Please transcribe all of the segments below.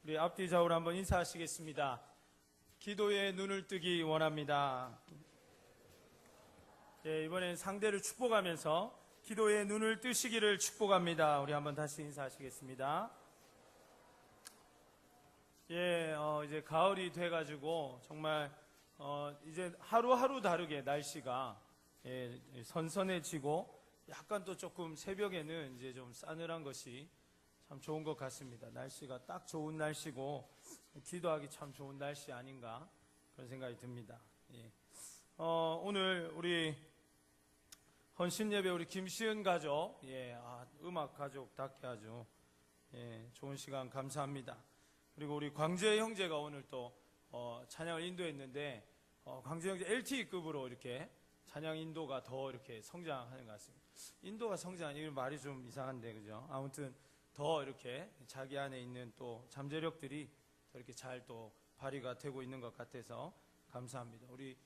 우리 앞뒤 좌우로 한번 인사하시겠습니다. 기도에 눈을 뜨기 원합니다. 예, 이번엔 상대를 축복하면서 기도에 눈을 뜨시기를 축복합니다. 우리 한번 다시 인사하시겠습니다. 예, 이제 가을이 돼가지고 정말 이제 하루하루 다르게 날씨가 선선해지고 약간 또 조금 새벽에는 이제 좀 싸늘한 것이 참 좋은 것 같습니다. 날씨가 딱 좋은 날씨고 기도하기 참 좋은 날씨 아닌가 그런 생각이 듭니다. 예. 오늘 우리 헌신예배 우리 김시은 가족, 음악 가족답게 아주 좋은 시간 감사합니다. 그리고 우리 광재 형제가 오늘 또 찬양을 인도했는데 광재 형제 LTE급으로 이렇게 찬양 인도가 더 이렇게 성장하는 것 같습니다. 인도가 성장, 이건 말이 좀 이상한데, 그죠? 아무튼 더 이렇게 자기 안에 있는 또 잠재력들이 더 이렇게 잘 또 발휘가 되고 있는 것 같아서 감사합니다. 우리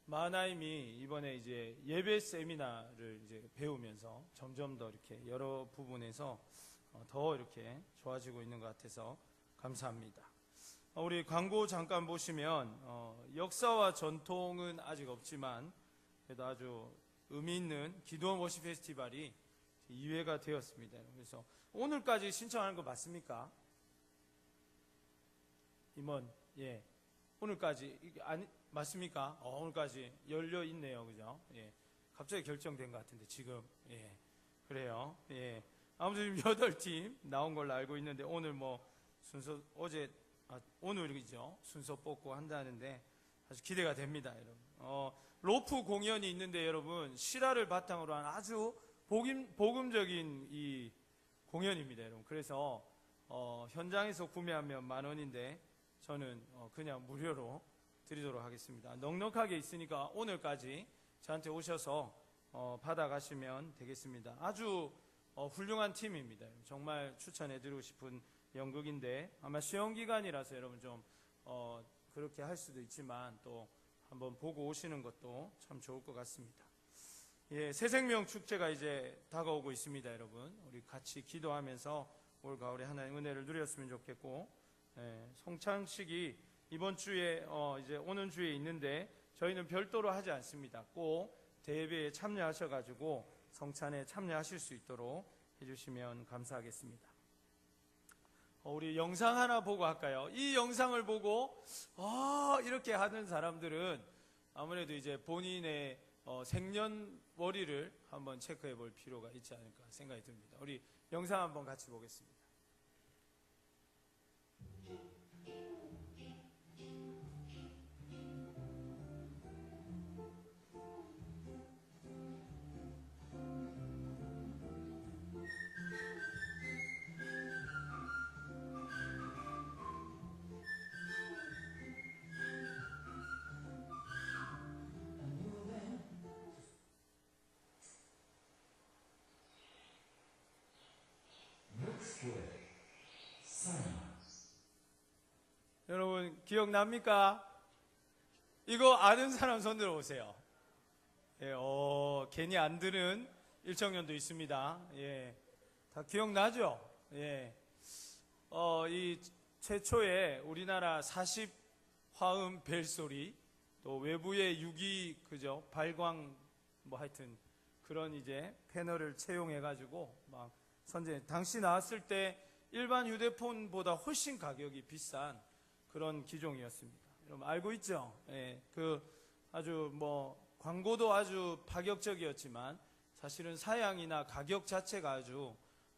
마하나임이 이번에 이제 예배 세미나를 이제 배우면서 점점 더 이렇게 여러 부분에서 더 이렇게 좋아지고 있는 것 같아서 감사합니다. 우리 광고 잠깐 보시면 역사와 전통은 아직 없지만 그래도 아주 의미 있는 기도원 워십 페스티벌이 2회가 되었습니다. 그래서 오늘까지 신청하는 거 맞습니까? 임원, 예, 오늘까지 아니 맞습니까? 오늘까지 열려 있네요, 그죠? 예, 갑자기 결정된 것 같은데 지금 그래요. 예, 아무튼 지금 8팀 나온 걸로 알고 있는데 오늘 뭐 순서 오늘이죠. 순서 뽑고 한다는데 아주 기대가 됩니다, 여러분. 로프 공연이 있는데 여러분 실화를 바탕으로 한 아주 복음적인 이 공연입니다, 여러분. 그래서 현장에서 구매하면 10,000원인데 저는 그냥 무료로 드리도록 하겠습니다. 넉넉하게 있으니까 오늘까지 저한테 오셔서 받아가시면 되겠습니다. 아주 훌륭한 팀입니다. 정말 추천해드리고 싶은 연극인데 아마 시험 기간이라서 여러분 좀 그렇게 할 수도 있지만 또 한번 보고 오시는 것도 참 좋을 것 같습니다. 예, 새생명 축제가 이제 다가오고 있습니다, 여러분. 우리 같이 기도하면서 올 가을에 하나님의 은혜를 누렸으면 좋겠고, 성찬식이 이번 주에 이제 오는 주에 있는데 저희는 별도로 하지 않습니다. 꼭 대예배에 참여하셔가지고 성찬에 참여하실 수 있도록 해주시면 감사하겠습니다. 우리 영상 하나 보고 할까요? 이 영상을 보고 이렇게 하는 사람들은 아무래도 이제 본인의 생년월일을 한번 체크해 볼 필요가 있지 않을까 생각이 듭니다. 우리 영상 한번 같이 보겠습니다. 여러분 기억납니까? 이거 아는 사람 손 들어보세요. 예, 괜히 안 들은 일청년도 있습니다. 예, 다 기억나죠? 예, 이 최초의 우리나라 40화음 벨소리, 또 외부의 유기 그죠 발광 뭐 하여튼 그런 이제 패널을 채용해가지고 막 선제 당시 나왔을 때 일반 휴대폰보다 훨씬 가격이 비싼 그런 기종이었습니다. 여러분 알고 있죠? 예, 그 아주 뭐 광고도 아주 파격적이었지만 사실은 사양이나 가격 자체가 아주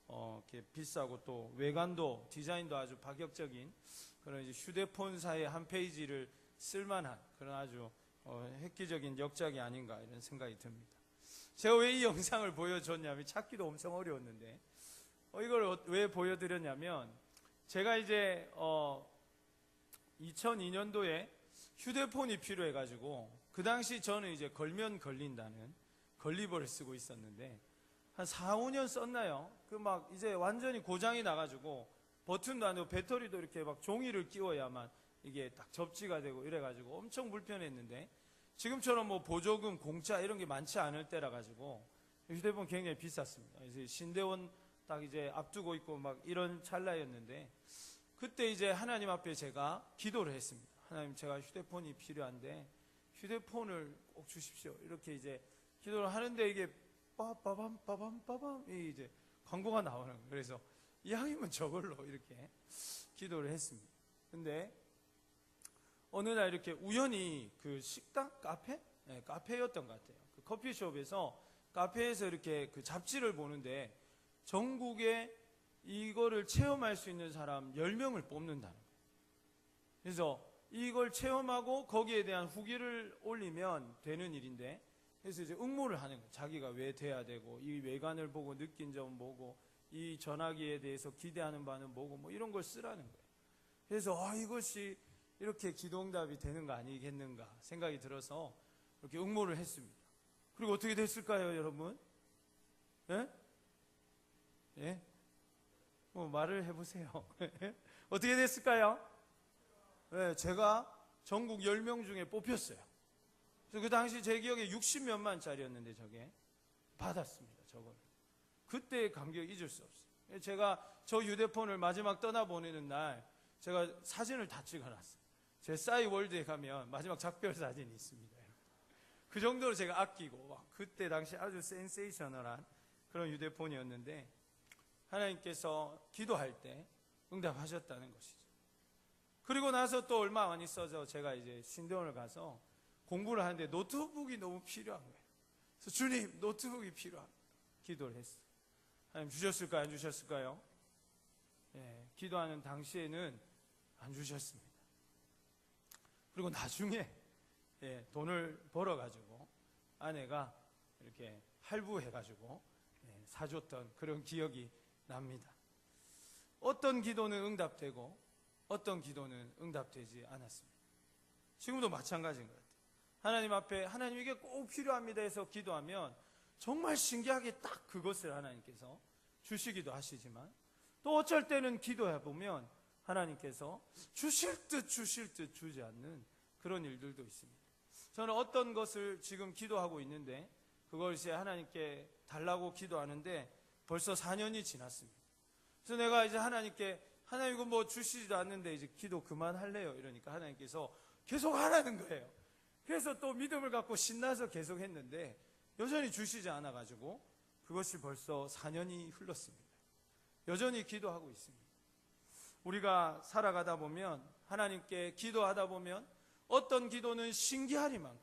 이렇게 비싸고 또 외관도 디자인도 아주 파격적인 그런 이제 휴대폰사의 한 페이지를 쓸만한 그런 아주 획기적인 역작이 아닌가 이런 생각이 듭니다. 제가 왜 이 영상을 보여줬냐면 찾기도 엄청 어려웠는데 이걸 왜 보여드렸냐면 제가 이제 2002년도에 휴대폰이 필요해가지고 그 당시 저는 이제 걸면 걸린다는 걸리버를 쓰고 있었는데 한 4, 5년 썼나요? 그 막 이제 완전히 고장이 나가지고 버튼도 안 되고 배터리도 이렇게 막 종이를 끼워야만 이게 딱 접지가 되고 이래가지고 엄청 불편했는데 지금처럼 뭐 보조금 공짜 이런 게 많지 않을 때라 가지고 휴대폰 굉장히 비쌌습니다. 그래서 신대원 딱 이제 앞두고 있고 막 이런 찰나였는데, 그때 이제 하나님 앞에 제가 기도를 했습니다. 하나님, 제가 휴대폰이 필요한데 휴대폰을 꼭 주십시오. 이렇게 이제 기도를 하는데 이게 빠밤 이 이제 광고가 나오는 거예요. 그래서 이왕이면 저걸로 이렇게 기도를 했습니다. 근데 어느 날 이렇게 우연히 그 식당 카페? 네, 카페였던 것 같아요. 그 커피숍에서, 카페에서 이렇게 그 잡지를 보는데 전국에 이거를 체험할 수 있는 사람 10명을 뽑는다는 거예요. 그래서 이걸 체험하고 거기에 대한 후기를 올리면 되는 일인데, 그래서 이제 응모를 하는 거예요. 자기가 왜 돼야 되고, 이 외관을 보고 느낀 점 뭐고, 이 전화기에 대해서 기대하는 바는 뭐고, 뭐 이런 걸 쓰라는 거예요. 그래서 이것이 이렇게 기도응답이 되는 거 아니겠는가 생각이 들어서 이렇게 응모를 했습니다. 그리고 어떻게 됐을까요, 여러분? 예? 예? 뭐 말을 해보세요. 어떻게 됐을까요? 네, 제가 전국 10명 중에 뽑혔어요. 그래서 그 당시 제 기억에 60몇만 짜리였는데 저게 받았습니다. 저걸. 그때의 감격 잊을 수 없어요. 제가 저 휴대폰을 마지막 떠나보내는 날 제가 사진을 다 찍어놨어요. 제 싸이월드에 가면 마지막 작별 사진이 있습니다. 그 정도로 제가 아끼고, 그때 당시 아주 센세이셔널한 그런 휴대폰이었는데, 하나님께서 기도할 때 응답하셨다는 것이죠. 그리고 나서 또 얼마 안 있어서 제가 이제 신대원을 가서 공부를 하는데 노트북이 너무 필요한 거예요. 그래서 주님, 노트북이 필요합니다. 기도를 했어요. 하나님 주셨을까요? 안 주셨을까요? 예, 기도하는 당시에는 안 주셨습니다. 그리고 나중에 돈을 벌어가지고 아내가 이렇게 할부해가지고 사줬던 그런 기억이 납니다. 어떤 기도는 응답되고 어떤 기도는 응답되지 않았습니다. 지금도 마찬가지인 것 같아요. 하나님 앞에 하나님 이게 꼭 필요합니다 해서 기도하면 정말 신기하게 딱 그것을 하나님께서 주시기도 하시지만, 또 어쩔 때는 기도해보면 하나님께서 주실 듯 주지 않는 그런 일들도 있습니다. 저는 어떤 것을 지금 기도하고 있는데 그것이 하나님께 달라고 기도하는데 벌써 4년이 지났습니다. 그래서 내가 이제 하나님께, 하나님 이거 뭐 주시지도 않는데 이제 기도 그만할래요 이러니까 하나님께서 계속 하라는 거예요. 그래서 또 믿음을 갖고 신나서 계속 했는데 여전히 주시지 않아가지고 그것이 벌써 4년이 흘렀습니다. 여전히 기도하고 있습니다. 우리가 살아가다 보면, 하나님께 기도하다 보면 어떤 기도는 신기하리만큼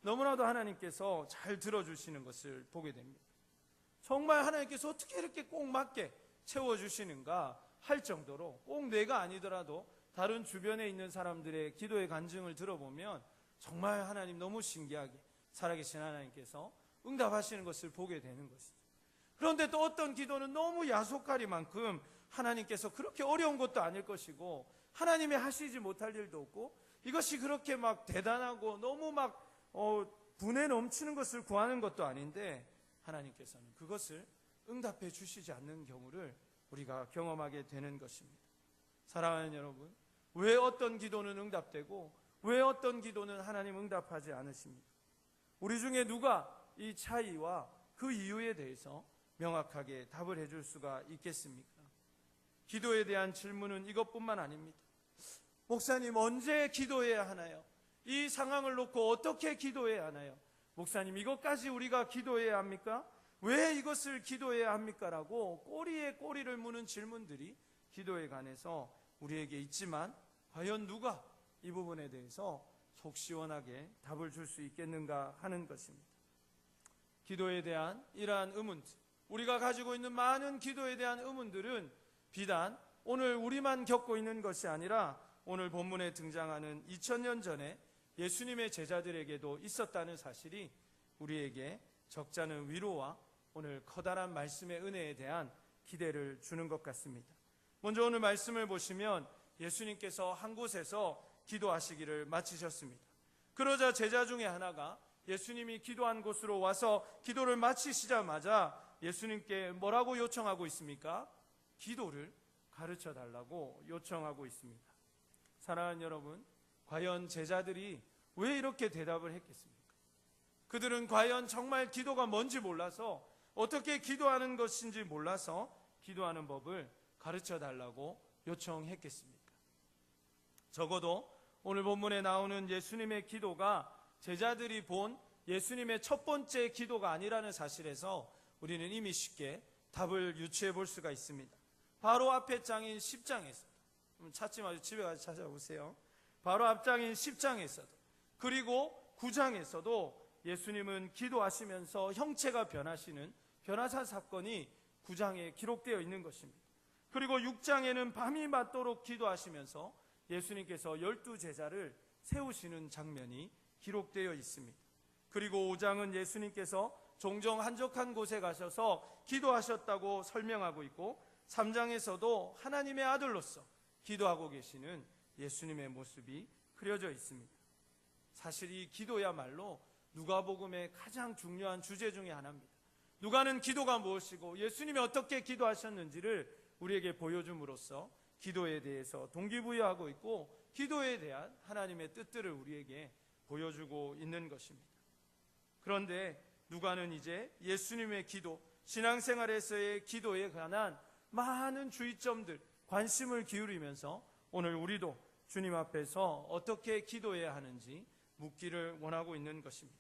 너무나도 하나님께서 잘 들어주시는 것을 보게 됩니다. 정말 하나님께서 어떻게 이렇게 꼭 맞게 채워주시는가 할 정도로, 꼭 내가 아니더라도 다른 주변에 있는 사람들의 기도의 간증을 들어보면 정말 하나님 너무 신기하게 살아계신 하나님께서 응답하시는 것을 보게 되는 것이죠. 그런데 또 어떤 기도는 너무 야속하리만큼 하나님께서 그렇게 어려운 것도 아닐 것이고 하나님이 하시지 못할 일도 없고, 이것이 그렇게 막 대단하고 너무 막 분에 넘치는 것을 구하는 것도 아닌데 하나님께서는 그것을 응답해 주시지 않는 경우를 우리가 경험하게 되는 것입니다. 사랑하는 여러분, 왜 어떤 기도는 응답되고 왜 어떤 기도는 하나님 응답하지 않으십니까? 우리 중에 누가 이 차이와 그 이유에 대해서 명확하게 답을 해줄 수가 있겠습니까? 기도에 대한 질문은 이것뿐만 아닙니다. 목사님, 언제 기도해야 하나요? 이 상황을 놓고 어떻게 기도해야 하나요? 목사님, 이것까지 우리가 기도해야 합니까? 왜 이것을 기도해야 합니까? 라고 꼬리에 꼬리를 무는 질문들이 기도에 관해서 우리에게 있지만, 과연 누가 이 부분에 대해서 속 시원하게 답을 줄 수 있겠는가 하는 것입니다. 기도에 대한 이러한 의문들, 우리가 가지고 있는 많은 기도에 대한 의문들은 비단 오늘 우리만 겪고 있는 것이 아니라 오늘 본문에 등장하는 2000년 전에 예수님의 제자들에게도 있었다는 사실이 우리에게 적잖은 위로와 오늘 커다란 말씀의 은혜에 대한 기대를 주는 것 같습니다. 먼저 오늘 말씀을 보시면 예수님께서 한 곳에서 기도하시기를 마치셨습니다. 그러자 제자 중에 하나가 예수님이 기도한 곳으로 와서 기도를 마치시자마자 예수님께 뭐라고 요청하고 있습니까? 기도를 가르쳐 달라고 요청하고 있습니다. 사랑하는 여러분, 과연 제자들이 왜 이렇게 대답을 했겠습니까? 그들은 과연 정말 기도가 뭔지 몰라서, 어떻게 기도하는 것인지 몰라서 기도하는 법을 가르쳐 달라고 요청했겠습니까? 적어도 오늘 본문에 나오는 예수님의 기도가 제자들이 본 예수님의 첫 번째 기도가 아니라는 사실에서 우리는 이미 쉽게 답을 유추해 볼 수가 있습니다. 바로 앞에 장인 10장에서, 찾지 마시고 집에 가서 찾아보세요. 바로 앞장인 10장에서도, 그리고 9장에서도 예수님은 기도하시면서 형체가 변하시는 변화사 사건이 9장에 기록되어 있는 것입니다. 그리고 6장에는 밤이 맞도록 기도하시면서 예수님께서 12제자를 세우시는 장면이 기록되어 있습니다. 그리고 5장은 예수님께서 종종 한적한 곳에 가셔서 기도하셨다고 설명하고 있고, 3장에서도 하나님의 아들로서 기도하고 계시는 예수님의 모습이 그려져 있습니다. 사실 이 기도야말로 누가복음의 가장 중요한 주제 중에 하나입니다. 누가는 기도가 무엇이고 예수님이 어떻게 기도하셨는지를 우리에게 보여줌으로써 기도에 대해서 동기부여하고 있고, 기도에 대한 하나님의 뜻들을 우리에게 보여주고 있는 것입니다. 그런데 누가는 이제 예수님의 기도, 신앙생활에서의 기도에 관한 많은 주의점들, 관심을 기울이면서 오늘 우리도 주님 앞에서 어떻게 기도해야 하는지 묻기를 원하고 있는 것입니다.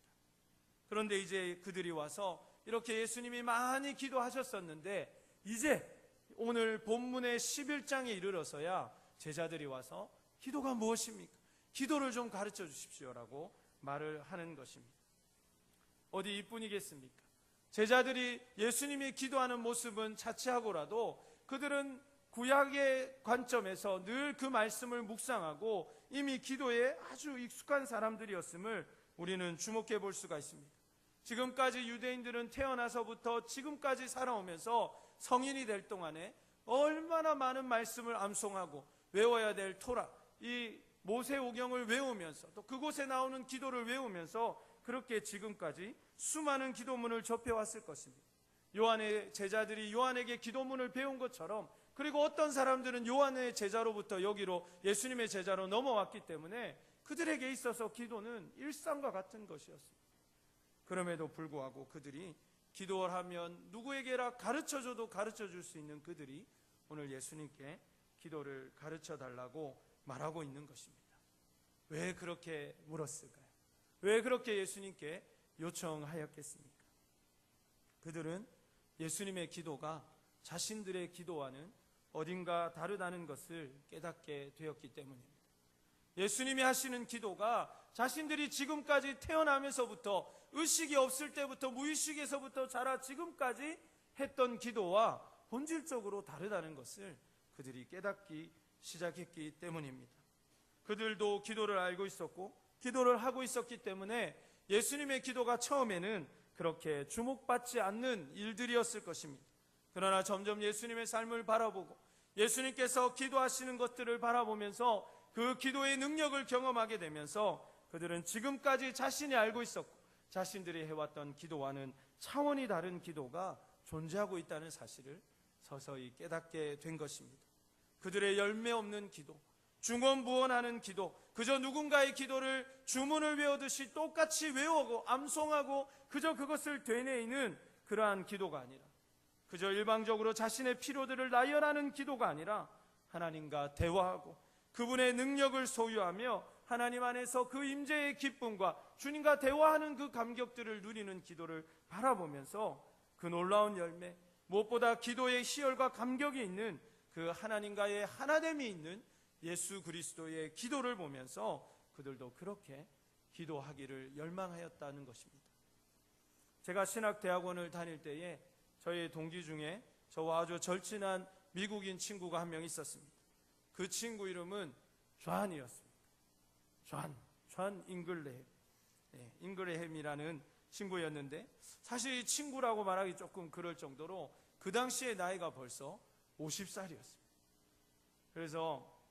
그런데 이제 그들이 와서 이렇게 예수님이 많이 기도하셨었는데, 이제 오늘 본문의 11장에 이르러서야 제자들이 와서 기도가 무엇입니까? 기도를 좀 가르쳐 주십시오라고 말을 하는 것입니다. 어디 이뿐이겠습니까? 제자들이 예수님이 기도하는 모습은 차치하고라도 그들은 구약의 관점에서 늘 그 말씀을 묵상하고 이미 기도에 아주 익숙한 사람들이었음을 우리는 주목해 볼 수가 있습니다. 지금까지 유대인들은 태어나서부터 지금까지 살아오면서 성인이 될 동안에 얼마나 많은 말씀을 암송하고 외워야 될 토라, 이 모세오경을 외우면서 또 그곳에 나오는 기도를 외우면서 그렇게 지금까지 수많은 기도문을 접해왔을 것입니다. 요한의 제자들이 요한에게 기도문을 배운 것처럼, 그리고 어떤 사람들은 요한의 제자로부터 여기로 예수님의 제자로 넘어왔기 때문에 그들에게 있어서 기도는 일상과 같은 것이었습니다. 그럼에도 불구하고 그들이 기도를 하면 누구에게라 가르쳐줘도 가르쳐줄 수 있는 그들이 오늘 예수님께 기도를 가르쳐 달라고 말하고 있는 것입니다. 왜 그렇게 물었을까요? 왜 그렇게 예수님께 요청하였겠습니까? 그들은 예수님의 기도가 자신들의 기도와는 어딘가 다르다는 것을 깨닫게 되었기 때문입니다. 예수님이 하시는 기도가 자신들이 지금까지 태어나면서부터 의식이 없을 때부터 무의식에서부터 자라 지금까지 했던 기도와 본질적으로 다르다는 것을 그들이 깨닫기 시작했기 때문입니다. 그들도 기도를 알고 있었고 기도를 하고 있었기 때문에 예수님의 기도가 처음에는 그렇게 주목받지 않는 일들이었을 것입니다. 그러나 점점 예수님의 삶을 바라보고 예수님께서 기도하시는 것들을 바라보면서 그 기도의 능력을 경험하게 되면서 그들은 지금까지 자신이 알고 있었고 자신들이 해왔던 기도와는 차원이 다른 기도가 존재하고 있다는 사실을 서서히 깨닫게 된 것입니다. 그들의 열매 없는 기도, 중언부언하는 기도, 그저 누군가의 기도를 주문을 외우듯이 똑같이 외우고 암송하고 그저 그것을 되뇌이는 그러한 기도가 아니라, 그저 일방적으로 자신의 필요들을 나열하는 기도가 아니라 하나님과 대화하고 그분의 능력을 소유하며 하나님 안에서 그 임재의 기쁨과 주님과 대화하는 그 감격들을 누리는 기도를 바라보면서 그 놀라운 열매, 무엇보다 기도의 희열과 감격이 있는 그 하나님과의 하나됨이 있는 예수 그리스도의 기도를 보면서 그들도 그렇게 기도하기를 열망하였다는 것입니다. 제가 신학대학원을 다닐 때에 저희 동기 중에 저와 아주 절친한 미국인 친구가 한 명 있었습니다. 그 친구 이름은 존이었습니다. 존 잉글레햄. 잉글레햄이라는 친구였는데, 사실 이 친구라고 말하기 조금 그럴 정도로 그 당시의 나이가 벌써 50살이었습니다. 그래서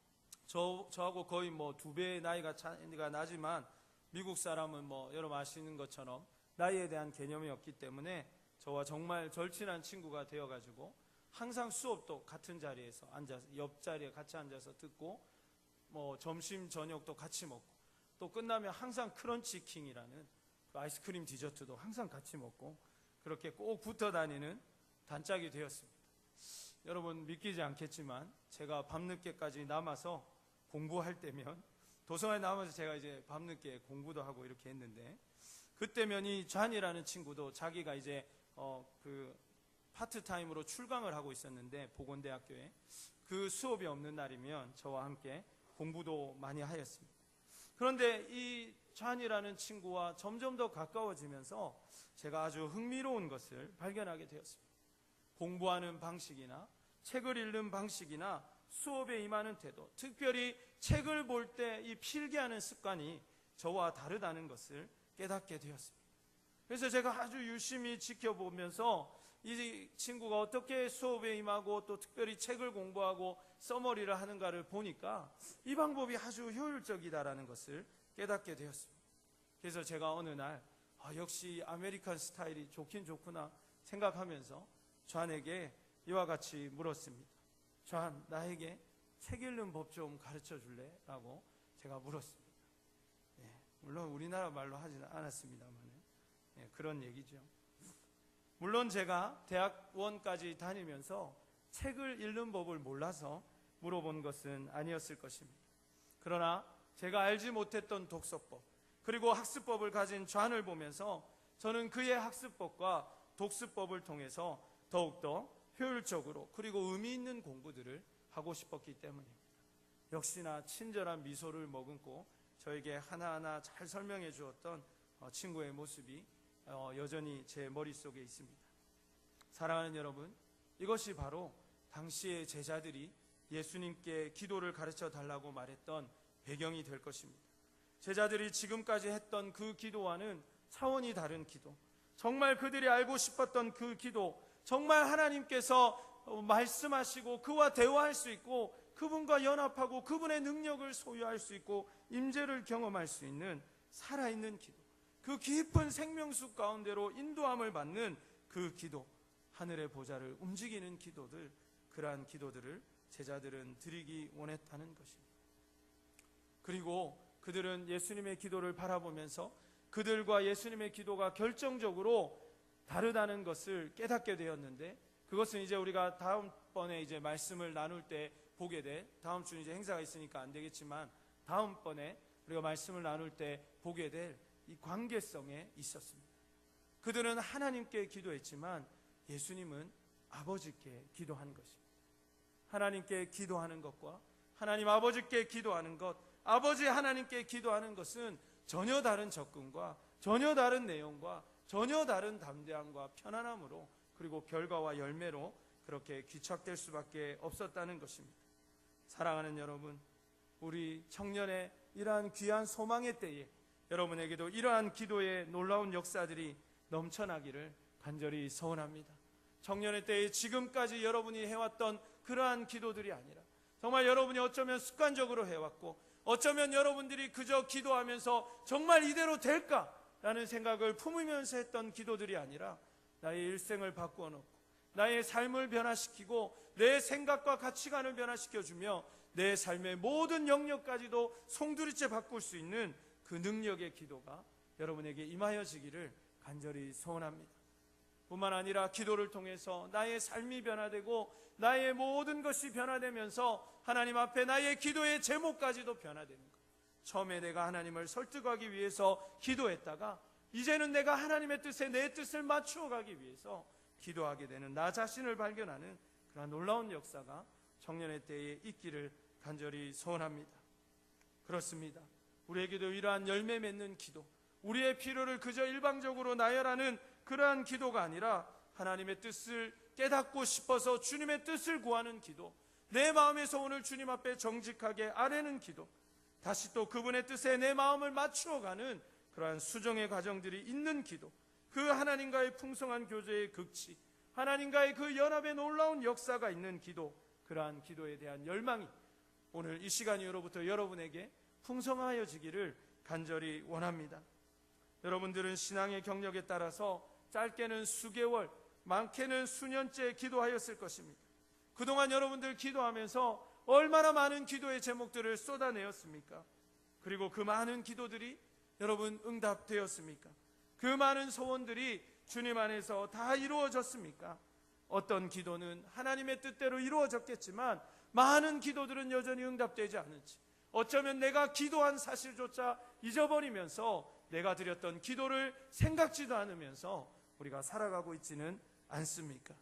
저하고 거의 뭐 2배의 나이가 나지만 미국 사람은 뭐 여러분 아시는 것처럼 나이에 대한 개념이 없기 때문에 저와 정말 절친한 친구가 되어가지고 항상 수업도 같은 자리에서 앉아서 옆자리에 같이 앉아서 듣고 뭐 점심 저녁도 같이 먹고 또 끝나면 항상 크런치 킹이라는 그 아이스크림 디저트도 항상 같이 먹고 그렇게 꼭 붙어 다니는 단짝이 되었습니다. 여러분 믿기지 않겠지만 제가 밤늦게까지 남아서 공부할 때면 도서관에 남아서 제가 이제 밤늦게 공부도 하고 이렇게 했는데, 그때면 이 잔이라는 친구도 자기가 이제 그 파트타임으로 출강을 하고 있었는데, 보건대학교에 그 수업이 없는 날이면 저와 함께 공부도 많이 하였습니다. 그런데 이 잔이라는 친구와 점점 더 가까워지면서 제가 아주 흥미로운 것을 발견하게 되었습니다. 공부하는 방식이나 책을 읽는 방식이나 수업에 임하는 태도, 특별히 책을 볼 때 이 필기하는 습관이 저와 다르다는 것을 깨닫게 되었습니다. 그래서 제가 아주 유심히 지켜보면서 이 친구가 어떻게 수업에 임하고 또 특별히 책을 공부하고 서머리를 하는가를 보니까 이 방법이 아주 효율적이다라는 것을 깨닫게 되었습니다. 그래서 제가 어느 날 역시 아메리칸 스타일이 좋긴 좋구나 생각하면서 존에게 이와 같이 물었습니다. 존, 나에게 책 읽는 법 좀 가르쳐 줄래? 라고 제가 물었습니다. 물론 우리나라 말로 하지는 않았습니다만 그런 얘기죠. 물론 제가 대학원까지 다니면서 책을 읽는 법을 몰라서 물어본 것은 아니었을 것입니다. 그러나 제가 알지 못했던 독서법, 그리고 학습법을 가진 존을 보면서 저는 그의 학습법과 독서법을 통해서 더욱더 효율적으로 그리고 의미 있는 공부들을 하고 싶었기 때문입니다. 역시나 친절한 미소를 머금고 저에게 하나하나 잘 설명해 주었던 친구의 모습이 여전히 제 머릿속에 있습니다. 사랑하는 여러분, 이것이 바로 당시의 제자들이 예수님께 기도를 가르쳐 달라고 말했던 배경이 될 것입니다. 제자들이 지금까지 했던 그 기도와는 차원이 다른 기도, 정말 그들이 알고 싶었던 그 기도, 정말 하나님께서 말씀하시고 그와 대화할 수 있고 그분과 연합하고 그분의 능력을 소유할 수 있고 임재를 경험할 수 있는 살아있는 기도, 그 깊은 생명수 가운데로 인도함을 받는 그 기도, 하늘의 보좌를 움직이는 기도들, 그러한 기도들을 제자들은 드리기 원했다는 것입니다. 그리고 그들은 예수님의 기도를 바라보면서 그들과 예수님의 기도가 결정적으로 다르다는 것을 깨닫게 되었는데, 그것은 이제 우리가 다음번에 이제 말씀을 나눌 때 보게 돼, 다음 주 이제 행사가 있으니까 안 되겠지만 다음번에 우리가 말씀을 나눌 때 보게 될 이 관계성에 있었습니다. 그들은 하나님께 기도했지만 예수님은 아버지께 기도한 것입니다. 하나님께 기도하는 것과 하나님 아버지께 기도하는 것, 아버지 하나님께 기도하는 것은 전혀 다른 접근과 전혀 다른 내용과 전혀 다른 담대함과 편안함으로, 그리고 결과와 열매로 그렇게 귀착될 수밖에 없었다는 것입니다. 사랑하는 여러분, 우리 청년의 이러한 귀한 소망의 때에 여러분에게도 이러한 기도의 놀라운 역사들이 넘쳐나기를 간절히 소원합니다. 청년의 때에 지금까지 여러분이 해왔던 그러한 기도들이 아니라 정말 여러분이 어쩌면 습관적으로 해왔고 어쩌면 여러분들이 그저 기도하면서 정말 이대로 될까라는 생각을 품으면서 했던 기도들이 아니라 나의 일생을 바꾸어 놓고 나의 삶을 변화시키고 내 생각과 가치관을 변화시켜주며 내 삶의 모든 영역까지도 송두리째 바꿀 수 있는 그 능력의 기도가 여러분에게 임하여지기를 간절히 소원합니다. 뿐만 아니라 기도를 통해서 나의 삶이 변화되고 나의 모든 것이 변화되면서 하나님 앞에 나의 기도의 제목까지도 변화되는 것. 처음에 내가 하나님을 설득하기 위해서 기도했다가 이제는 내가 하나님의 뜻에 내 뜻을 맞추어 가기 위해서 기도하게 되는 나 자신을 발견하는 그런 놀라운 역사가 청년의 때에 있기를 간절히 소원합니다. 그렇습니다. 우리에게도 이러한 열매 맺는 기도, 우리의 필요를 그저 일방적으로 나열하는 그러한 기도가 아니라 하나님의 뜻을 깨닫고 싶어서 주님의 뜻을 구하는 기도, 내 마음에서 오늘 주님 앞에 정직하게 아뢰는 기도, 다시 또 그분의 뜻에 내 마음을 맞추어가는 그러한 수정의 과정들이 있는 기도, 그 하나님과의 풍성한 교제의 극치, 하나님과의 그 연합의 놀라운 역사가 있는 기도, 그러한 기도에 대한 열망이 오늘 이 시간 이후로부터 여러분에게 풍성하여지기를 간절히 원합니다. 여러분들은 신앙의 경력에 따라서 짧게는 수개월, 많게는 수년째 기도하였을 것입니다. 그동안 여러분들 기도하면서 얼마나 많은 기도의 제목들을 쏟아내었습니까? 그리고 그 많은 기도들이 여러분 응답되었습니까? 그 많은 소원들이 주님 안에서 다 이루어졌습니까? 어떤 기도는 하나님의 뜻대로 이루어졌겠지만 많은 기도들은 여전히 응답되지 않은지, 어쩌면 내가 기도한 사실조차 잊어버리면서 내가 드렸던 기도를 생각지도 않으면서 우리가 살아가고 있지는 않습니까?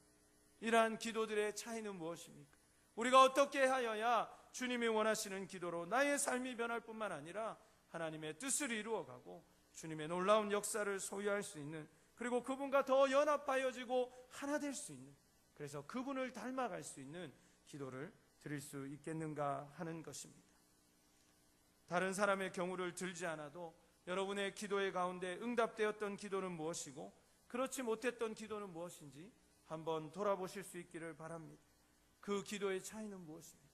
이러한 기도들의 차이는 무엇입니까? 우리가 어떻게 하여야 주님이 원하시는 기도로 나의 삶이 변할 뿐만 아니라 하나님의 뜻을 이루어가고 주님의 놀라운 역사를 소유할 수 있는, 그리고 그분과 더 연합하여지고 하나 될 수 있는, 그래서 그분을 닮아갈 수 있는 기도를 드릴 수 있겠는가 하는 것입니다. 다른 사람의 경우를 들지 않아도 여러분의 기도의 가운데 응답되었던 기도는 무엇이고 그렇지 못했던 기도는 무엇인지 한번 돌아보실 수 있기를 바랍니다. 그 기도의 차이는 무엇입니까?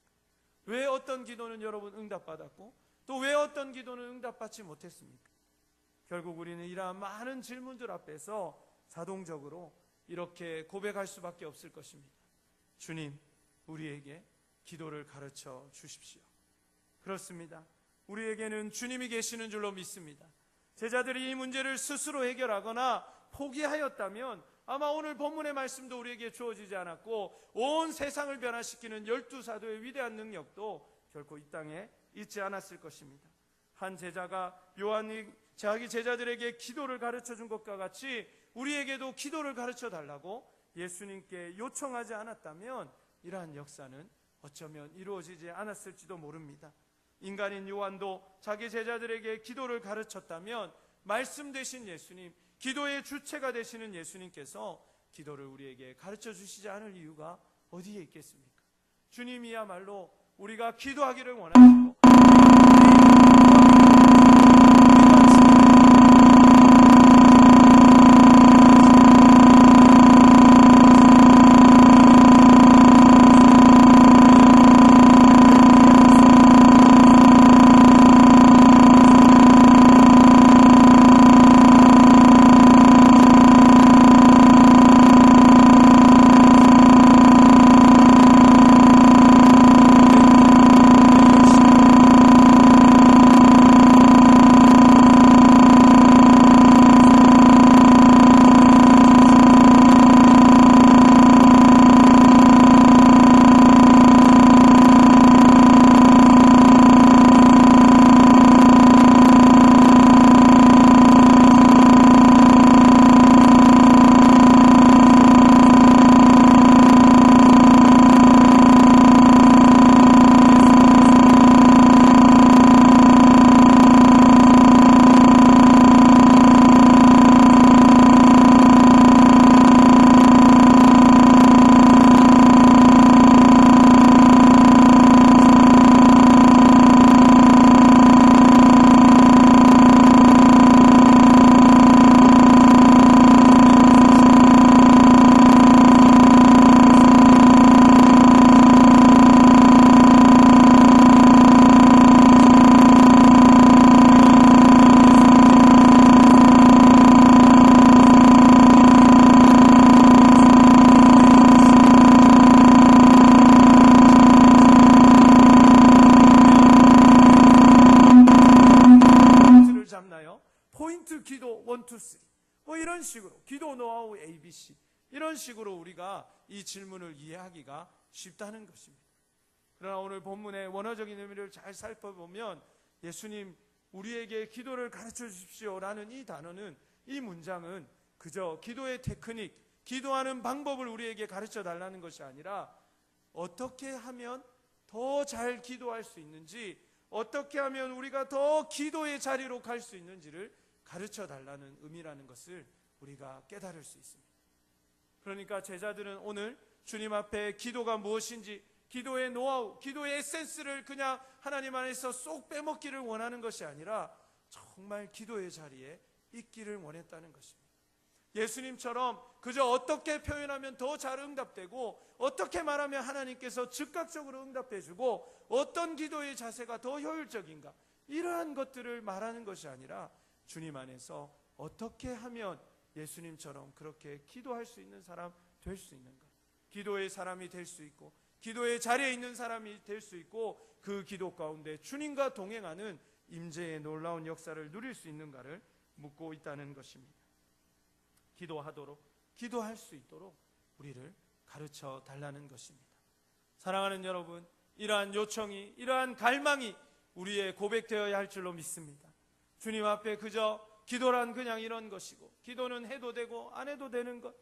왜 어떤 기도는 여러분 응답받았고 또 왜 어떤 기도는 응답받지 못했습니까? 결국 우리는 이러한 많은 질문들 앞에서 자동적으로 이렇게 고백할 수밖에 없을 것입니다. 주님, 우리에게 기도를 가르쳐 주십시오. 그렇습니다. 우리에게는 주님이 계시는 줄로 믿습니다. 제자들이 이 문제를 스스로 해결하거나 포기하였다면 아마 오늘 본문의 말씀도 우리에게 주어지지 않았고 온 세상을 변화시키는 12사도의 위대한 능력도 결코 이 땅에 있지 않았을 것입니다. 한 제자가 요한이 자기 제자들에게 기도를 가르쳐 준 것과 같이 우리에게도 기도를 가르쳐 달라고 예수님께 요청하지 않았다면 이러한 역사는 어쩌면 이루어지지 않았을지도 모릅니다. 인간인 요한도 자기 제자들에게 기도를 가르쳤다면 말씀 되신 예수님, 기도의 주체가 되시는 예수님께서 기도를 우리에게 가르쳐 주시지 않을 이유가 어디에 있겠습니까? 주님이야말로 우리가 기도하기를 원하시고 포인트 기도 1, 2, 3 이런 식으로 기도 노하우 ABC 이런 식으로 우리가 이 질문을 이해하기가 쉽다는 것입니다. 그러나 오늘 본문의 원어적인 의미를 잘 살펴보면 예수님 우리에게 기도를 가르쳐 주십시오 라는 이 단어는, 이 문장은 그저 기도의 테크닉, 기도하는 방법을 우리에게 가르쳐 달라는 것이 아니라 어떻게 하면 더 잘 기도할 수 있는지, 어떻게 하면 우리가 더 기도의 자리로 갈 수 있는지를 가르쳐 달라는 의미라는 것을 우리가 깨달을 수 있습니다. 그러니까 제자들은 오늘 주님 앞에 기도가 무엇인지, 기도의 노하우, 기도의 에센스를 그냥 하나님 안에서 쏙 빼먹기를 원하는 것이 아니라 정말 기도의 자리에 있기를 원했다는 것입니다. 예수님처럼 그저 어떻게 표현하면 더 잘 응답되고 어떻게 말하면 하나님께서 즉각적으로 응답해주고 어떤 기도의 자세가 더 효율적인가, 이러한 것들을 말하는 것이 아니라 주님 안에서 어떻게 하면 예수님처럼 그렇게 기도할 수 있는 사람 될 수 있는가, 기도의 사람이 될 수 있고 기도의 자리에 있는 사람이 될 수 있고 그 기도 가운데 주님과 동행하는 임재의 놀라운 역사를 누릴 수 있는가를 묻고 있다는 것입니다. 기도하도록, 기도할 수 있도록 우리를 가르쳐 달라는 것입니다. 사랑하는 여러분, 이러한 요청이, 이러한 갈망이 우리의 고백되어야 할 줄로 믿습니다. 주님 앞에 그저 기도란 그냥 이런 것이고, 기도는 해도 되고 안 해도 되는 것.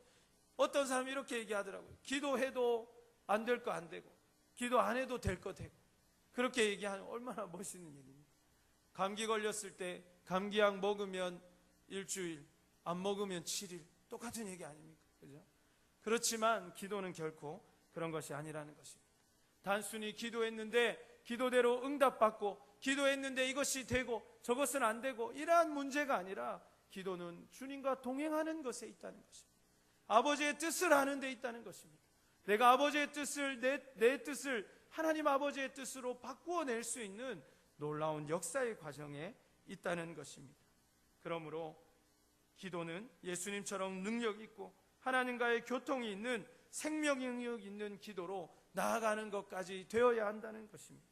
어떤 사람이 이렇게 얘기하더라고요. 기도해도 안 될 거 안 되고, 기도 안 해도 될 거 되고. 그렇게 얘기하는 얼마나 멋있는 얘기입니까? 감기 걸렸을 때 감기약 먹으면 일주일, 안 먹으면 7일. 똑같은 얘기 아닙니까? 그죠? 그렇지만 기도는 결코 그런 것이 아니라는 것입니다. 단순히 기도했는데 기도대로 응답받고, 기도했는데 이것이 되고 저것은 안 되고, 이러한 문제가 아니라 기도는 주님과 동행하는 것에 있다는 것입니다. 아버지의 뜻을 하는 데 있다는 것입니다. 내가 아버지의 뜻을, 내 뜻을 하나님 아버지의 뜻으로 바꾸어낼 수 있는 놀라운 역사의 과정에 있다는 것입니다. 그러므로 기도는 예수님처럼 능력 있고 하나님과의 교통이 있는, 생명 능력 있는 기도로 나아가는 것까지 되어야 한다는 것입니다.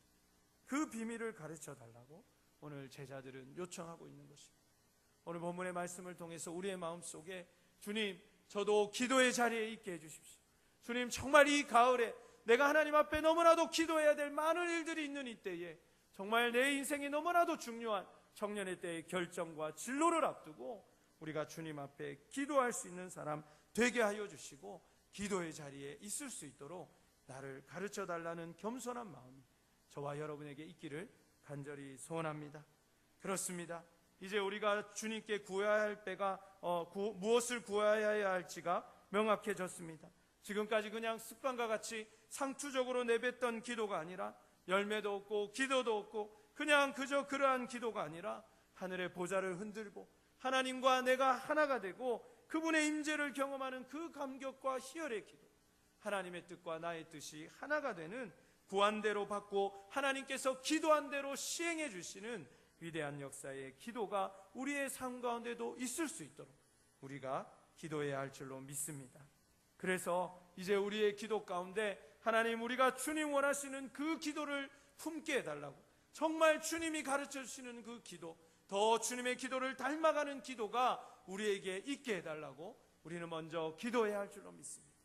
그 비밀을 가르쳐 달라고 오늘 제자들은 요청하고 있는 것입니다. 오늘 본문의 말씀을 통해서 우리의 마음속에 주님, 저도 기도의 자리에 있게 해주십시오. 주님, 정말 이 가을에 내가 하나님 앞에 너무나도 기도해야 될 많은 일들이 있는 이때에, 정말 내 인생이 너무나도 중요한 청년의 때의 결정과 진로를 앞두고 우리가 주님 앞에 기도할 수 있는 사람 되게 하여 주시고, 기도의 자리에 있을 수 있도록 나를 가르쳐 달라는 겸손한 마음이 저와 여러분에게 있기를 간절히 소원합니다. 그렇습니다. 이제 우리가 주님께 구해야 할 때가 무엇을 구해야 할지가 명확해졌습니다. 지금까지 그냥 습관과 같이 상투적으로 내뱉던 기도가 아니라, 열매도 없고 기도도 없고 그냥 그저 그러한 기도가 아니라, 하늘의 보좌를 흔들고 하나님과 내가 하나가 되고 그분의 임재를 경험하는 그 감격과 희열의 기도, 하나님의 뜻과 나의 뜻이 하나가 되는, 구한대로 받고 하나님께서 기도한 대로 시행해 주시는 위대한 역사의 기도가 우리의 삶 가운데도 있을 수 있도록 우리가 기도해야 할 줄로 믿습니다. 그래서 이제 우리의 기도 가운데 하나님, 우리가 주님 원하시는 그 기도를 품게 해달라고, 정말 주님이 가르쳐 주시는 그 기도, 더 주님의 기도를 닮아가는 기도가 우리에게 있게 해달라고 우리는 먼저 기도해야 할 줄로 믿습니다.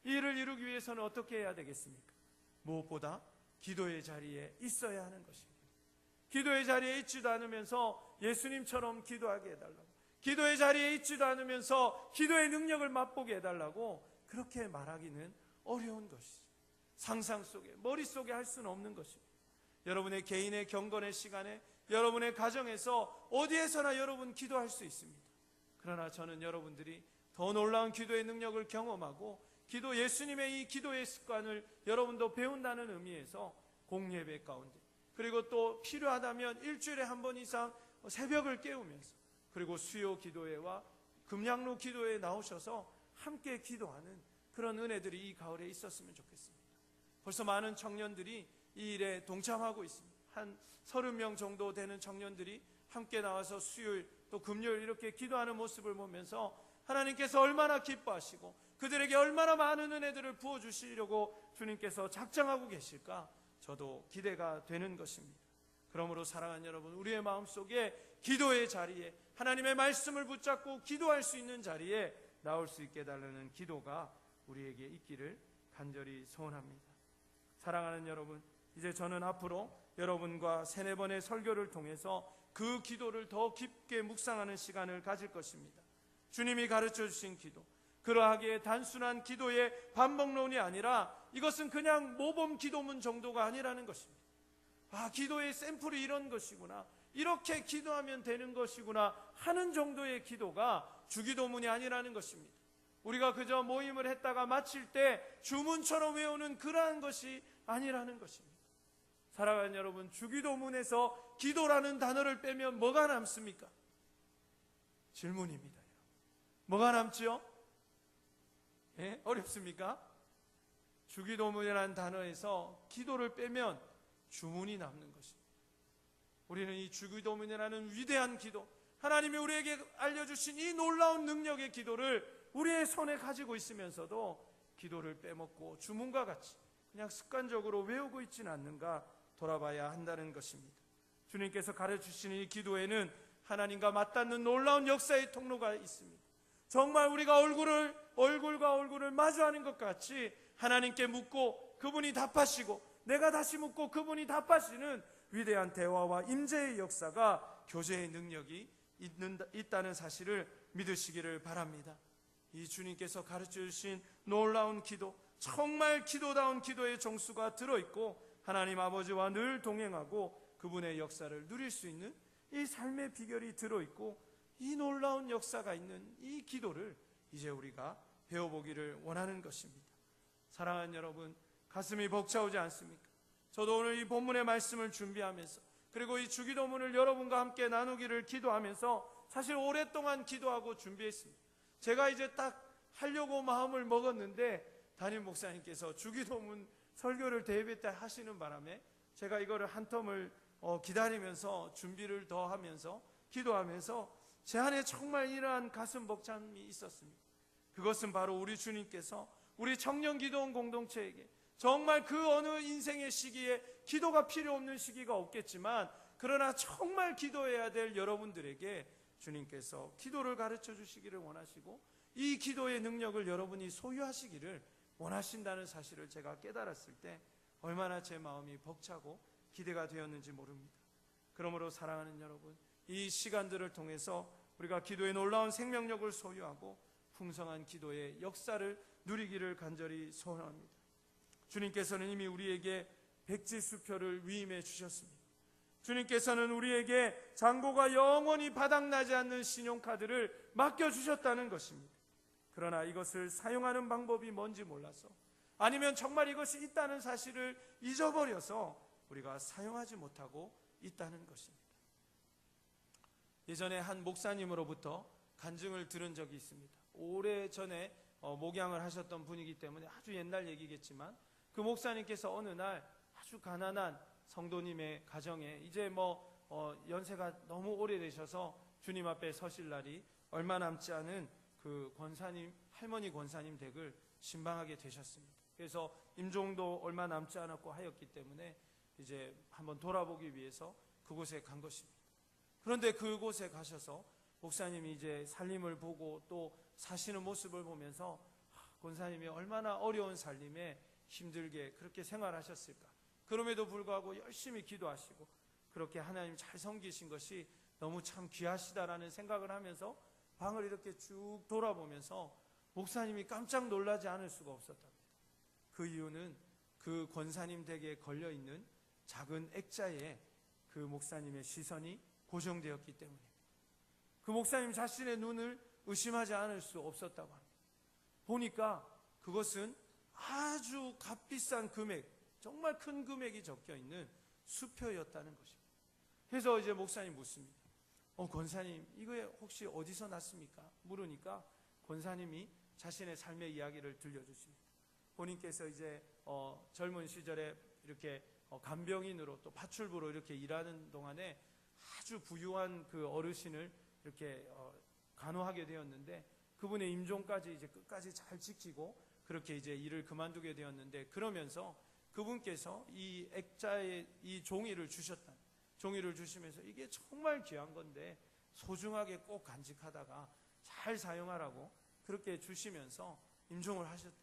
이 일을 이루기 위해서는 어떻게 해야 되겠습니까? 무엇보다 기도의 자리에 있어야 하는 것입니다. 기도의 자리에 있지도 않으면서 예수님처럼 기도하게 해달라고, 기도의 자리에 있지도 않으면서 기도의 능력을 맛보게 해달라고 그렇게 말하기는 어려운 것이죠. 상상 속에, 머릿속에 할 수는 없는 것입니다. 여러분의 개인의 경건의 시간에, 여러분의 가정에서 어디에서나 여러분 기도할 수 있습니다. 그러나 저는 여러분들이 더 놀라운 기도의 능력을 경험하고, 기도, 예수님의 이 기도의 습관을 여러분도 배운다는 의미에서 공예배 가운데, 그리고 또 필요하다면 일주일에 한 번 이상 새벽을 깨우면서, 그리고 수요 기도회와 금양로 기도회에 나오셔서 함께 기도하는 그런 은혜들이 이 가을에 있었으면 좋겠습니다. 벌써 많은 청년들이 이 일에 동참하고 있습니다. 한 30명 정도 되는 청년들이 함께 나와서 수요일 또 금요일 이렇게 기도하는 모습을 보면서 하나님께서 얼마나 기뻐하시고 그들에게 얼마나 많은 은혜들을 부어주시려고 주님께서 작정하고 계실까, 저도 기대가 되는 것입니다. 그러므로 사랑하는 여러분, 우리의 마음속에 기도의 자리에, 하나님의 말씀을 붙잡고 기도할 수 있는 자리에 나올 수 있게 해달라는 기도가 우리에게 있기를 간절히 소원합니다. 사랑하는 여러분, 이제 저는 앞으로 여러분과 3-4번의 설교를 통해서 그 기도를 더 깊게 묵상하는 시간을 가질 것입니다. 주님이 가르쳐 주신 기도, 그러하기에 단순한 기도의 반복론이 아니라 이것은 그냥 모범 기도문 정도가 아니라는 것입니다. 기도의 샘플이 이런 것이구나, 이렇게 기도하면 되는 것이구나 하는 정도의 기도가 주기도문이 아니라는 것입니다. 우리가 그저 모임을 했다가 마칠 때 주문처럼 외우는 그러한 것이 아니라는 것입니다. 사랑하는 여러분, 주기도문에서 기도라는 단어를 빼면 뭐가 남습니까? 질문입니다. 뭐가 남지요? 어렵습니까? 주기도문이라는 단어에서 기도를 빼면 주문이 남는 것입니다. 우리는 이 주기도문이라는 위대한 기도, 하나님이 우리에게 알려주신 이 놀라운 능력의 기도를 우리의 손에 가지고 있으면서도 기도를 빼먹고 주문과 같이 그냥 습관적으로 외우고 있지는 않는가 돌아봐야 한다는 것입니다. 주님께서 가르쳐주시는 이 기도에는 하나님과 맞닿는 놀라운 역사의 통로가 있습니다. 정말 우리가 얼굴과 얼굴을 마주하는 것 같이 하나님께 묻고 그분이 답하시고, 내가 다시 묻고 그분이 답하시는 위대한 대화와 임재의 역사가 교제의 능력이 있다는 사실을 믿으시기를 바랍니다. 이 주님께서 가르쳐 주신 놀라운 기도, 정말 기도다운 기도의 정수가 들어있고 하나님 아버지와 늘 동행하고 그분의 역사를 누릴 수 있는 이 삶의 비결이 들어있고 이 놀라운 역사가 있는 이 기도를 이제 우리가 배워보기를 원하는 것입니다. 사랑하는 여러분, 가슴이 벅차오지 않습니까? 저도 오늘 이 본문의 말씀을 준비하면서, 그리고 이 주기도문을 여러분과 함께 나누기를 기도하면서 사실 오랫동안 기도하고 준비했습니다. 제가 이제 딱 하려고 마음을 먹었는데 담임 목사님께서 주기도문 설교를 대회 때 하시는 바람에 제가 이거를 한 텀을 기다리면서 준비를 더 하면서 기도하면서 제 안에 정말 이러한 가슴 벅참이 있었습니다. 그것은 바로 우리 주님께서 우리 청년 기도원 공동체에게 정말 그 어느 인생의 시기에 기도가 필요 없는 시기가 없겠지만, 그러나 정말 기도해야 될 여러분들에게 주님께서 기도를 가르쳐 주시기를 원하시고 이 기도의 능력을 여러분이 소유하시기를 원하신다는 사실을 제가 깨달았을 때 얼마나 제 마음이 벅차고 기대가 되었는지 모릅니다. 그러므로 사랑하는 여러분, 이 시간들을 통해서 우리가 기도의 놀라운 생명력을 소유하고 풍성한 기도의 역사를 누리기를 간절히 소원합니다. 주님께서는 이미 우리에게 백지수표를 위임해 주셨습니다. 주님께서는 우리에게 잔고가 영원히 바닥나지 않는 신용카드를 맡겨주셨다는 것입니다. 그러나 이것을 사용하는 방법이 뭔지 몰라서, 아니면 정말 이것이 있다는 사실을 잊어버려서 우리가 사용하지 못하고 있다는 것입니다. 예전에 한 목사님으로부터 간증을 들은 적이 있습니다. 오래전에 목양을 하셨던 분이기 때문에 아주 옛날 얘기겠지만, 그 목사님께서 어느 날 아주 가난한 성도님의 가정에 이제 연세가 너무 오래되셔서 주님 앞에 서실 날이 얼마 남지 않은 그 권사님, 할머니 권사님 댁을 신방하게 되셨습니다. 그래서 임종도 얼마 남지 않았고 하였기 때문에 이제 한번 돌아보기 위해서 그곳에 간 것입니다. 그런데 그곳에 가셔서 목사님이 이제 살림을 보고 또 사시는 모습을 보면서 권사님이 얼마나 어려운 살림에 힘들게 그렇게 생활하셨을까. 그럼에도 불구하고 열심히 기도하시고 그렇게 하나님 잘 섬기신 것이 너무 참 귀하시다라는 생각을 하면서 방을 이렇게 쭉 돌아보면서 목사님이 깜짝 놀라지 않을 수가 없었답니다. 그 이유는 그 권사님 댁에 걸려있는 작은 액자에 그 목사님의 시선이 고정되었기 때문입니다. 그 목사님 자신의 눈을 의심하지 않을 수 없었다고 합니다. 보니까 그것은 아주 값비싼 금액, 정말 큰 금액이 적혀있는 수표였다는 것입니다. 그래서 이제 목사님 묻습니다. 권사님, 이거 혹시 어디서 났습니까? 물으니까 권사님이 자신의 삶의 이야기를 들려주십니다. 본인께서 이제 젊은 시절에 이렇게 간병인으로 또 파출부로 이렇게 일하는 동안에 아주 부유한 그 어르신을 이렇게 간호하게 되었는데, 그분의 임종까지 이제 끝까지 잘 지키고 그렇게 이제 일을 그만두게 되었는데, 그러면서 그분께서 이 액자에 이 종이를 주셨다. 종이를 주시면서 이게 정말 귀한 건데 소중하게 꼭 간직하다가 잘 사용하라고 그렇게 주시면서 임종을 하셨다.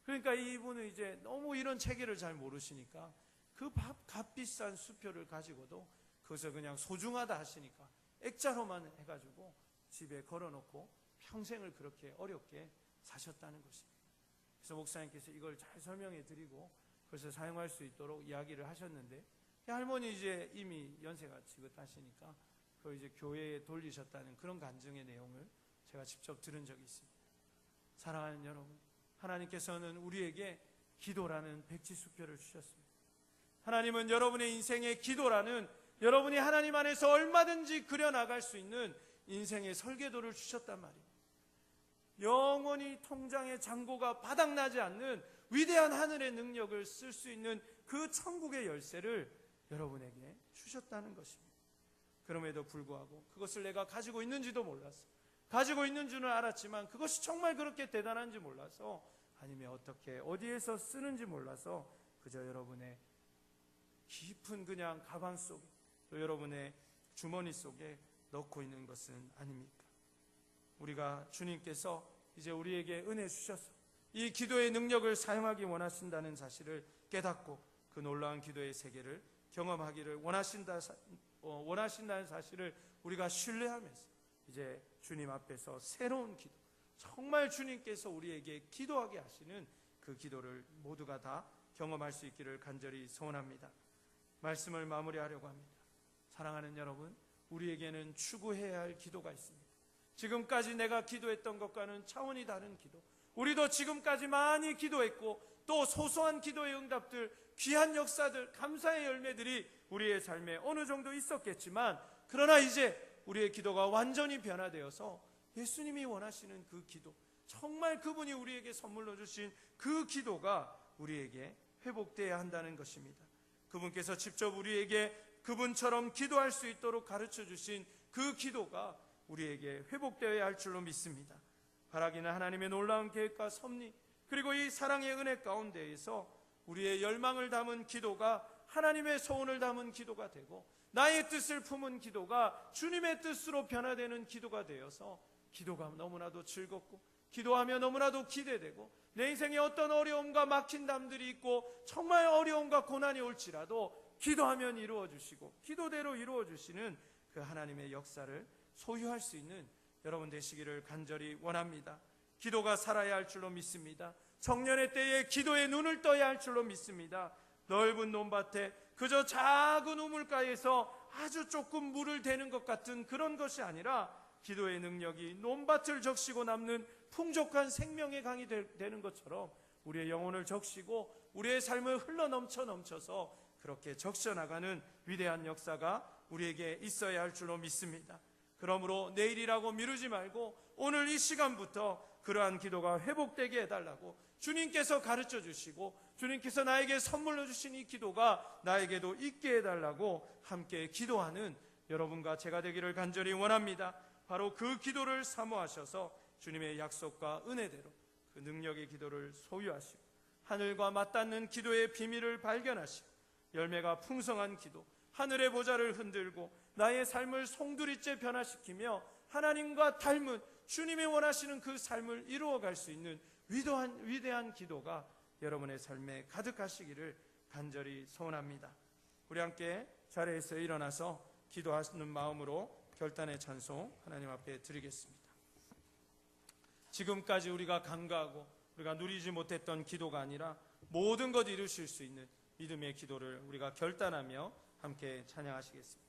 그러니까 이분은 이제 너무 이런 체계를 잘 모르시니까 그 값비싼 수표를 가지고도 그것을 그냥 소중하다 하시니까 액자로만 해가지고 집에 걸어놓고 평생을 그렇게 어렵게 사셨다는 것입니다. 그래서 목사님께서 이걸 잘 설명해 드리고 그것을 사용할 수 있도록 이야기를 하셨는데, 할머니 이제 이미 연세가 지긋하시니까 그걸 이제 교회에 돌리셨다는 그런 간증의 내용을 제가 직접 들은 적이 있습니다. 사랑하는 여러분, 하나님께서는 우리에게 기도라는 백지수표를 주셨습니다. 하나님은 여러분의 인생에 기도라는, 여러분이 하나님 안에서 얼마든지 그려나갈 수 있는 인생의 설계도를 주셨단 말이에요. 영원히 통장의 잔고가 바닥나지 않는 위대한 하늘의 능력을 쓸 수 있는 그 천국의 열쇠를 여러분에게 주셨다는 것입니다. 그럼에도 불구하고 그것을 내가 가지고 있는지도 몰랐어. 가지고 있는 줄은 알았지만 그것이 정말 그렇게 대단한지 몰라서, 아니면 어떻게 어디에서 쓰는지 몰라서 그저 여러분의 깊은 그냥 가방 속에, 또 여러분의 주머니 속에 넣고 있는 것은 아닙니까? 우리가 주님께서 이제 우리에게 은혜 주셔서 이 기도의 능력을 사용하기 원하신다는 사실을 깨닫고 그 놀라운 기도의 세계를 경험하기를 원하신다는 사실을 우리가 신뢰하면서 이제 주님 앞에서 새로운 기도, 정말 주님께서 우리에게 기도하게 하시는 그 기도를 모두가 다 경험할 수 있기를 간절히 소원합니다. 말씀을 마무리하려고 합니다. 사랑하는 여러분, 우리에게는 추구해야 할 기도가 있습니다. 지금까지 내가 기도했던 것과는 차원이 다른 기도, 우리도 지금까지 많이 기도했고 또 소소한 기도의 응답들, 귀한 역사들, 감사의 열매들이 우리의 삶에 어느 정도 있었겠지만, 그러나 이제 우리의 기도가 완전히 변화되어서 예수님이 원하시는 그 기도, 정말 그분이 우리에게 선물로 주신 그 기도가 우리에게 회복되어야 한다는 것입니다. 그분께서 직접 우리에게 그분처럼 기도할 수 있도록 가르쳐 주신 그 기도가 우리에게 회복되어야 할 줄로 믿습니다. 바라기는 하나님의 놀라운 계획과 섭리, 그리고 이 사랑의 은혜 가운데에서 우리의 열망을 담은 기도가 하나님의 소원을 담은 기도가 되고, 나의 뜻을 품은 기도가 주님의 뜻으로 변화되는 기도가 되어서 기도가 너무나도 즐겁고, 기도하며 너무나도 기대되고, 내 인생에 어떤 어려움과 막힌 담들이 있고 정말 어려움과 고난이 올지라도 기도하면 이루어주시고 기도대로 이루어주시는 그 하나님의 역사를 소유할 수 있는 여러분 되시기를 간절히 원합니다. 기도가 살아야 할 줄로 믿습니다. 청년의 때에 기도의 눈을 떠야 할 줄로 믿습니다. 넓은 논밭에 그저 작은 우물가에서 아주 조금 물을 대는 것 같은 그런 것이 아니라, 기도의 능력이 논밭을 적시고 남는 풍족한 생명의 강이 되는 것처럼 우리의 영혼을 적시고 우리의 삶을 넘쳐서 그렇게 적셔나가는 위대한 역사가 우리에게 있어야 할 줄로 믿습니다. 그러므로 내일이라고 미루지 말고 오늘 이 시간부터 그러한 기도가 회복되게 해달라고 주님께서 가르쳐 주시고, 주님께서 나에게 선물로 주신 이 기도가 나에게도 있게 해달라고 함께 기도하는 여러분과 제가 되기를 간절히 원합니다. 바로 그 기도를 사모하셔서 주님의 약속과 은혜대로 그 능력의 기도를 소유하시고 하늘과 맞닿는 기도의 비밀을 발견하시고 열매가 풍성한 기도, 하늘의 보좌를 흔들고 나의 삶을 송두리째 변화시키며 하나님과 닮은 주님이 원하시는 그 삶을 이루어갈 수 있는 위대한 기도가 여러분의 삶에 가득하시기를 간절히 소원합니다. 우리 함께 자리에서 일어나서 기도하시는 마음으로 결단의 찬송 하나님 앞에 드리겠습니다. 지금까지 우리가 간과하고 우리가 누리지 못했던 기도가 아니라 모든 것 이루실 수 있는 믿음의 기도를 우리가 결단하며 함께 찬양하시겠습니다.